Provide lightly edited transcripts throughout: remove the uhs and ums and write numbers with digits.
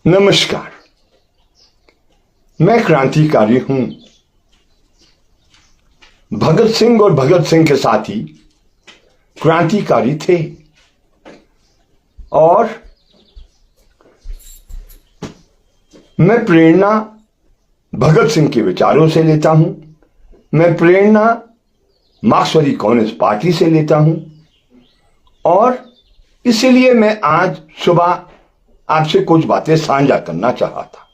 नमस्कार। मैं क्रांतिकारी हूं। भगत सिंह और भगत सिंह के साथी क्रांतिकारी थे और मैं प्रेरणा भगत सिंह के विचारों से लेता हूं। मैं प्रेरणा मार्क्सवादी कम्युनिस्ट पार्टी से लेता हूं और इसलिए मैं आज सुबह आपसे कुछ बातें साझा करना चाहा था।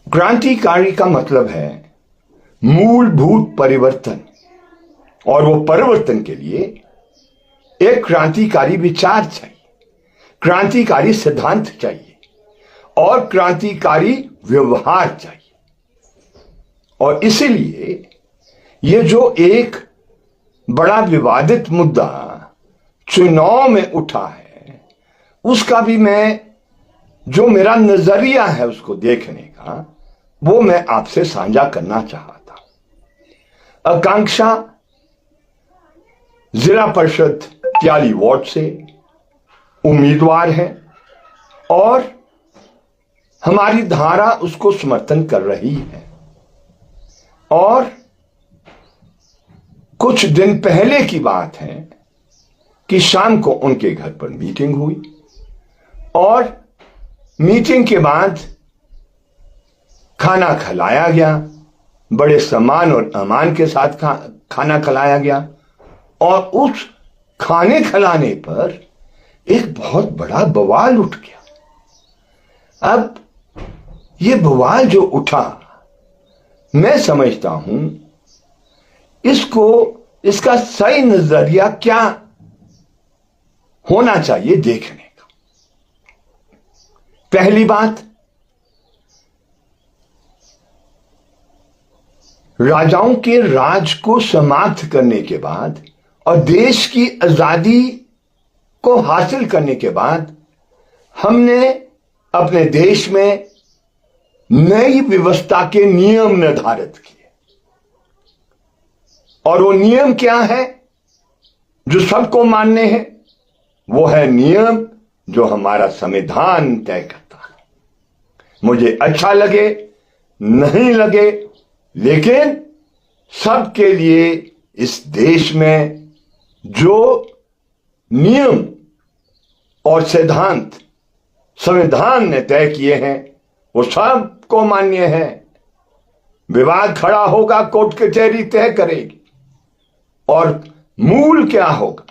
क्रांतिकारी का मतलब है मूलभूत परिवर्तन, और वो परिवर्तन के लिए एक क्रांतिकारी विचार चाहिए, क्रांतिकारी सिद्धांत चाहिए और क्रांतिकारी व्यवहार चाहिए। और इसलिए ये जो एक बड़ा विवादित मुद्दा चुनाव में उठा है, उसका भी मैं जो मेरा नजरिया है उसको देखने का, वो मैं आपसे साझा करना चाहता। आकांक्षा जिला परिषद त्याली वार्ड से उम्मीदवार है और हमारी धारा उसको समर्थन कर रही है। और कुछ दिन पहले की बात है कि शाम को उनके घर पर मीटिंग हुई और मीटिंग के बाद खाना खिलाया गया, बड़े सम्मान और अमान के साथ खाना खिलाया गया। और उस खाने खिलाने पर एक बहुत बड़ा बवाल उठ गया। अब ये बवाल जो उठा, मैं समझता हूं इसका सही नजरिया क्या होना चाहिए देखने का। पहली बात, राजाओं के राज को समाप्त करने के बाद और देश की आजादी को हासिल करने के बाद हमने अपने देश में नई व्यवस्था के नियम निर्धारित किए। और वो नियम क्या है जो सबको मानने हैं? वो है नियम जो हमारा संविधान तय करता है। मुझे अच्छा लगे नहीं लगे, लेकिन सबके लिए इस देश में जो नियम और सिद्धांत संविधान ने तय किए हैं वो सबको मान्य है। विवाद खड़ा होगा, कोर्ट कचहरी तय करेगी, और मूल क्या होगा,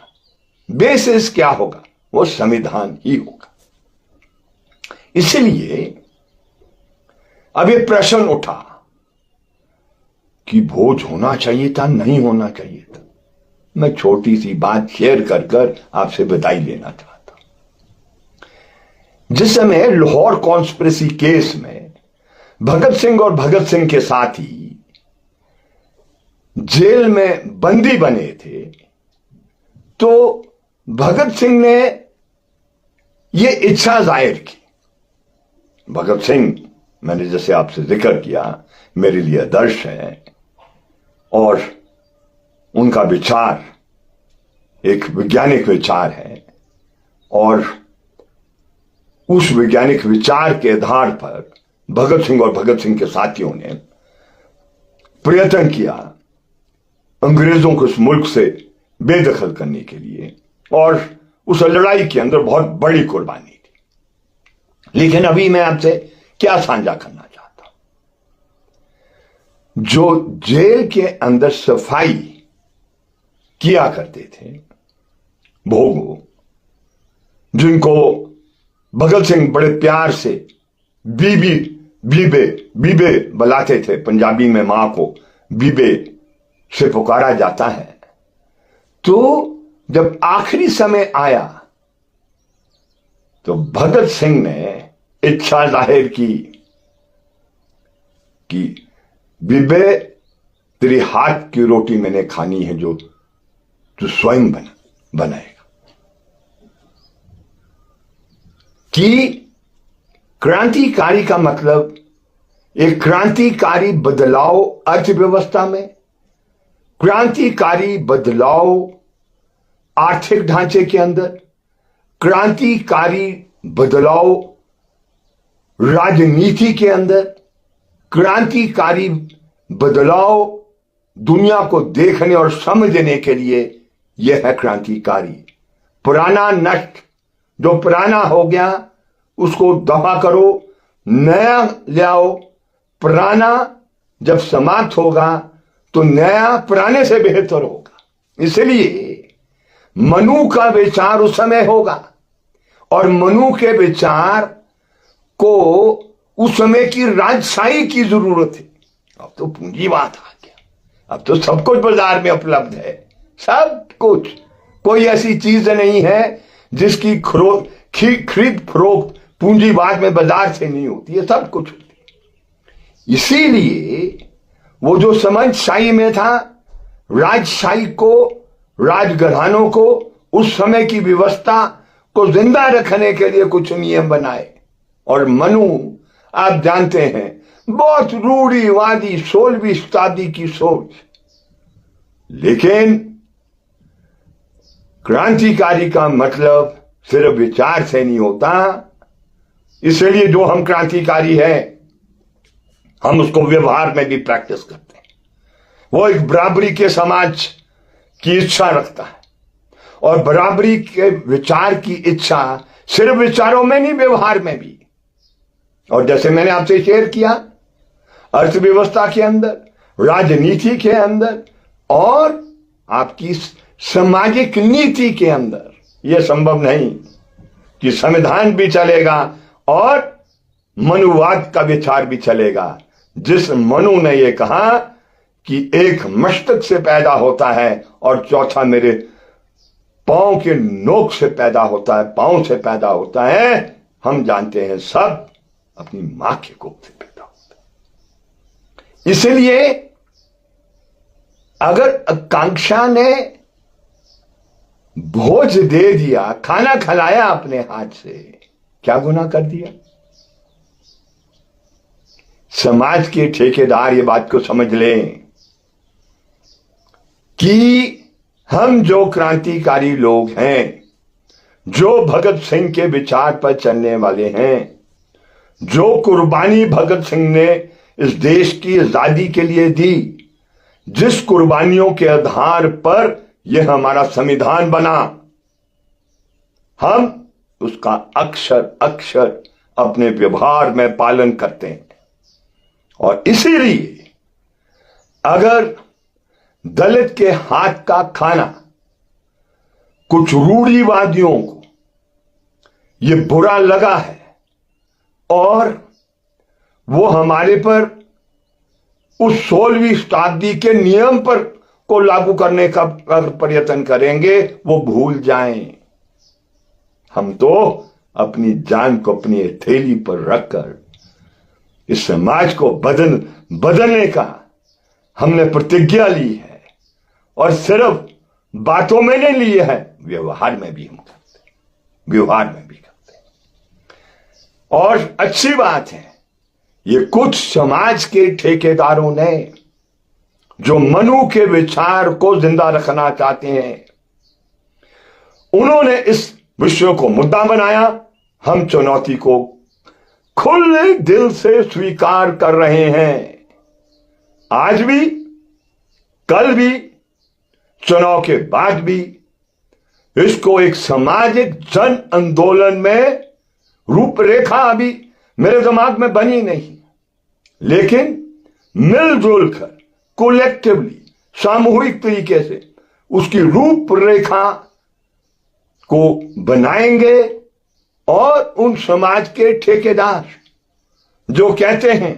बेसिस क्या होगा, वो संविधान ही होगा। इसलिए अब ये प्रश्न उठा कि भोज होना चाहिए था, नहीं होना चाहिए था। मैं छोटी सी बात शेयर कर आपसे बधाई लेना चाहता हूं। जिस समय लाहौर कॉन्स्पिरेसी केस में भगत सिंह और भगत सिंह के साथी जेल में बंदी बने थे, तो भगत सिंह ने ये इच्छा जाहिर की। भगत सिंह, मैंने जैसे आपसे जिक्र किया, मेरे लिए आदर्श है और उनका विचार एक वैज्ञानिक विचार है, और उस वैज्ञानिक विचार के आधार पर भगत सिंह और भगत सिंह के साथियों ने प्रयत्न किया अंग्रेजों को इस मुल्क से बेदखल करने के लिए, और उस लड़ाई के अंदर बहुत बड़ी कुर्बानी थी। लेकिन अभी मैं आपसे क्या साझा करना चाहता हूं, जो जेल के अंदर सफाई किया करते थे भोगो, जिनको भगत सिंह बड़े प्यार से बीबी बीबे बुलाते थे, पंजाबी में मां को बीबे से पुकारा जाता है, तो जब आखिरी समय आया तो भगत सिंह ने इच्छा जाहिर की कि बीबे, तेरी हाथ की रोटी मैंने खानी है जो तू स्वयं बनाएगा। कि क्रांतिकारी का मतलब एक क्रांतिकारी बदलाव अर्थव्यवस्था में, क्रांतिकारी बदलाव आर्थिक ढांचे के अंदर, क्रांतिकारी बदलाव राजनीति के अंदर, क्रांतिकारी बदलाव दुनिया को देखने और समझने के लिए यह है क्रांतिकारी। पुराना नष्ट, जो पुराना हो गया उसको दफा करो, नया ले आओ। पुराना जब समाप्त होगा तो नया पुराने से बेहतर होगा। इसलिए मनु का विचार उस समय होगा और मनु के विचार को उस समय की राजशाही की जरूरत है। अब तो पूंजीवाद आ गया, अब तो सब कुछ बाजार में उपलब्ध है, सब कुछ। कोई ऐसी चीज नहीं है जिसकी खरीद फरोख्त पूंजीवाद में बाजार से नहीं होती है, सब कुछ होती है। इसीलिए वो जो समझशाही में था, राजशाही को, राजघरानों को, उस समय की व्यवस्था को जिंदा रखने के लिए कुछ नियम बनाए। और मनु, आप जानते हैं, बहुत रूढ़िवादी 16वीं शताब्दी की सोच। लेकिन क्रांतिकारी का मतलब सिर्फ विचार से नहीं होता। इसलिए जो हम क्रांतिकारी हैं, हम उसको व्यवहार में भी प्रैक्टिस करते हैं। वो एक बराबरी के समाज की इच्छा रखता है और बराबरी के विचार की इच्छा सिर्फ विचारों में नहीं, व्यवहार में भी। और जैसे मैंने आपसे शेयर किया, अर्थव्यवस्था के अंदर, राजनीति के अंदर और आपकी सामाजिक नीति के अंदर यह संभव नहीं कि संविधान भी चलेगा और मनुवाद का विचार भी चलेगा। जिस मनु ने यह कहा कि एक मस्तक से पैदा होता है और चौथा मेरे पांव के नोक से पैदा होता है, पांव से पैदा होता है, हम जानते हैं सब अपनी मां के कोख से पैदा होता है। इसलिए अगर आकांक्षा ने भोज दे दिया, खाना खिलाया अपने हाथ से, क्या गुनाह कर दिया? समाज के ठेकेदार ये बात को समझ लें कि हम जो क्रांतिकारी लोग हैं, जो भगत सिंह के विचार पर चलने वाले हैं, जो कुर्बानी भगत सिंह ने इस देश की आजादी के लिए दी, जिस कुर्बानियों के आधार पर यह हमारा संविधान बना, हम उसका अक्षर अक्षर अपने व्यवहार में पालन करते हैं। और इसीलिए अगर दलित के हाथ का खाना कुछ रूढ़िवादियों को यह बुरा लगा है और वो हमारे पर उस 16वीं शताब्दी के नियम पर को लागू करने का प्रयत्न करेंगे, वो भूल जाएं। हम तो अपनी जान को अपनी हथेली पर रखकर इस समाज को बदलने का हमने प्रतिज्ञा ली है और सिर्फ बातों में नहीं ली है, व्यवहार में भी हम करते हैं, व्यवहार में भी करते हैं। और अच्छी बात है, ये कुछ समाज के ठेकेदारों ने जो मनु के विचार को जिंदा रखना चाहते हैं, उन्होंने इस विषय को मुद्दा बनाया। हम चुनौती को खुले दिल से स्वीकार कर रहे हैं, आज भी, कल भी, चुनाव के बाद भी। इसको एक सामाजिक जन आंदोलन में रूपरेखा अभी मेरे दिमाग में बनी नहीं, लेकिन मिलजुल कर कोलेक्टिवली, सामूहिक तरीके से उसकी रूपरेखा को बनाएंगे। और उन समाज के ठेकेदार जो कहते हैं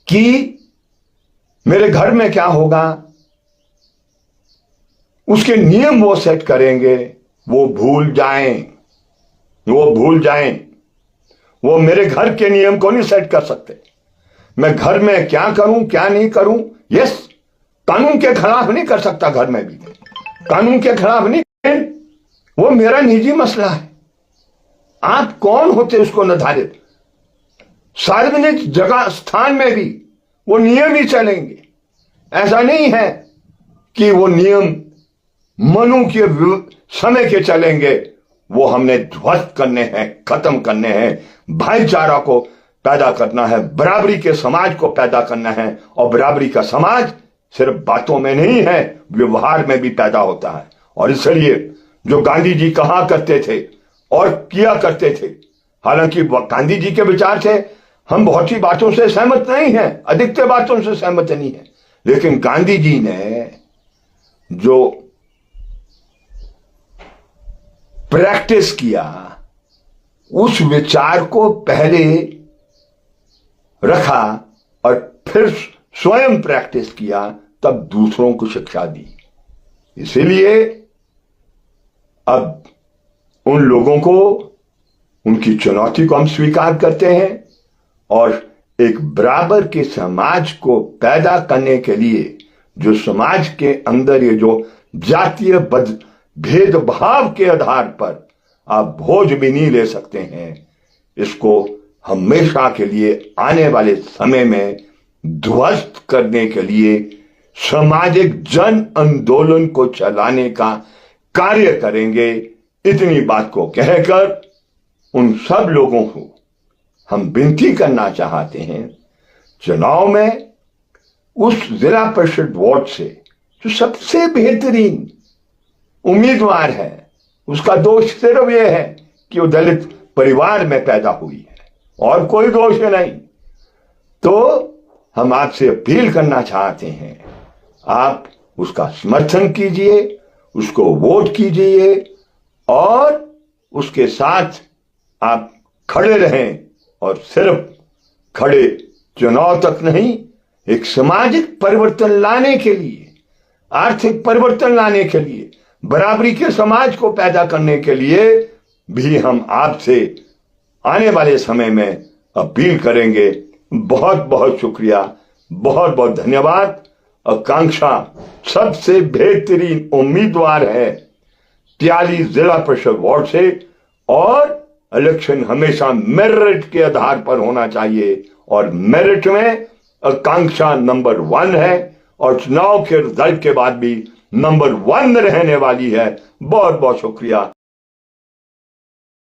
कि मेरे घर में क्या होगा, उसके नियम वो सेट करेंगे, वो भूल जाएं, वो भूल जाएं। वो मेरे घर के नियम को नहीं सेट कर सकते। मैं घर में क्या करूं क्या नहीं करूं, यस, कानून के खिलाफ नहीं कर सकता, घर में भी कानून के खिलाफ नहीं, वो मेरा निजी मसला है। आप कौन होते उसको निर्धारित? सार्वजनिक जगह स्थान में भी वो नियम ही चलेंगे। ऐसा नहीं है कि वो नियम मनु के समय के चलेंगे, वो हमने ध्वस्त करने हैं, खत्म करने हैं। भाईचारा को पैदा करना है, बराबरी के समाज को पैदा करना है। और बराबरी का समाज सिर्फ बातों में नहीं है, व्यवहार में भी पैदा होता है। और इसलिए जो गांधी जी कहा करते थे और किया करते थे, हालांकि गांधी जी के विचार से हम बहुत सी बातों से सहमत नहीं हैं, अधिकतर बातों से सहमत नहीं है, लेकिन गांधी जी ने जो प्रैक्टिस किया उस विचार को पहले रखा और फिर स्वयं प्रैक्टिस किया, तब दूसरों को शिक्षा दी। इसीलिए अब उन लोगों को, उनकी चुनौती को हम स्वीकार करते हैं और एक बराबर के समाज को पैदा करने के लिए जो समाज के अंदर ये जो जातीय भेदभाव के आधार पर आप भोज भी नहीं ले सकते हैं, इसको हमेशा के लिए आने वाले समय में ध्वस्त करने के लिए सामाजिक जन आंदोलन को चलाने का कार्य करेंगे। इतनी बात को कहकर उन सब लोगों को हम विनती करना चाहते हैं, चुनाव में उस जिला परिषद वार्ड से जो सबसे बेहतरीन उम्मीदवार है, उसका दोष सिर्फ यह है कि वो दलित परिवार में पैदा हुई है और कोई दोष नहीं। तो हम आपसे अपील करना चाहते हैं, आप उसका समर्थन कीजिए, उसको वोट कीजिए और उसके साथ आप खड़े रहें। और सिर्फ खड़े चुनाव तक नहीं, एक सामाजिक परिवर्तन लाने के लिए, आर्थिक परिवर्तन लाने के लिए, बराबरी के समाज को पैदा करने के लिए भी हम आपसे आने वाले समय में अपील करेंगे। बहुत बहुत शुक्रिया, बहुत बहुत धन्यवाद। आकांक्षा सबसे बेहतरीन उम्मीदवार है 43 जिला परिषद वार्ड से और इलेक्शन हमेशा मेरिट के आधार पर होना चाहिए और मेरिट में आकांक्षा नंबर 1 है और चुनाव के रिजल्ट के बाद भी नंबर 1 रहने वाली है। बहुत बहुत शुक्रिया।